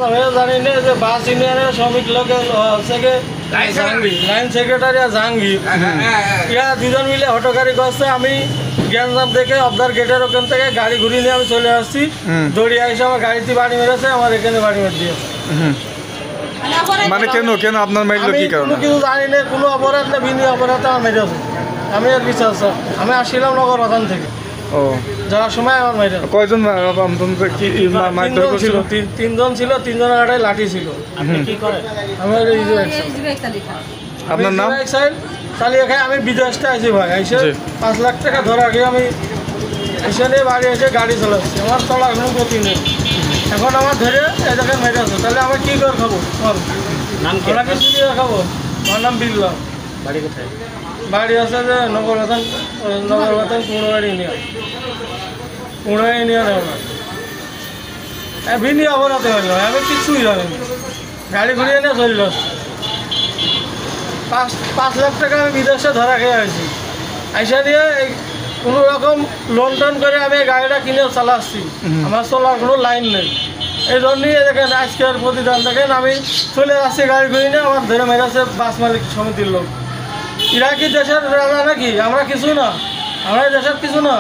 আমি জানি না যে বাস ইউনিয়নের শ্রমিক লোকের লাইন সেক্রেটারি জাহাঙ্গীর ইয়া দুজন মিলে হটকারি করছে। আমি গ্যাঞ্জাম থেকে অবদার গেটের ওখান থেকে গাড়ি ঘুরিয়ে নিয়ে আমি চলে আসছি। দৌড়িয়ে এসে আমার গাড়িতে বাড়ি মেরেছে, আমার এখানে বাড়ি মেরে দিয়েছে। মানে কেন আপনার মাইল কি কারণে? কিছু জানি না, কোনো অপরাধ না, বিনি অপরাধে আমার মেরেছে। আমি আর বিশ্বাস আমি আসছিলাম নগর বাগান থেকে। ও যাওয়ার সময় আমার মেরে কয়জন ছিল? তিনজন ছিল, তিনজনের গাড়ি লাঠি ছিল। কি করে আমি আপনার নাম? চালিয়ে খাই। আমি বিদেশটা আছি ভাই, এসে 5 লাখ টাকা ধরে আগে আমি এসে নিয়ে বাড়ি এসে গাড়ি চালাচ্ছি। আমার চলার কোনো গতি নেই। এখন আমার ধরে এই জায়গায় মেরে আছে, তাহলে আমার কি করে খাবো? ওরা কিছু দিয়ে খাবো? আমার নাম বিল্লা। বাড়ি কোথায়? বাড়ি আছে যে নগরবাতান পুরোবাড়ি ইউনিয়ন ভিনি অপরাধে হইল। আমি কিছুই জানি না, গাড়ি ঘুরিয়ে নিয়ে চলল। 5 লাখ টাকা আমি বিদেশে ধরা খেয়ে আছি। আইসা দিয়ে কোনো রকম লোন টোন করে আমি গাড়িটা কিনে চালাচ্ছি। আমার চলার কোনো লাইন নেই। এই জন্যই দেখেন আজকের প্রতিদান দেখেন আমি চলে আসছি গাড়ি ঘুরিয়ে নিয়ে। আমার ধরে মেরেছে বাস মালিক সমিতির লোক। এরা কি দেশের রাজা নাকি? আমরা কিছু না, আমরা দেশের কিছু না।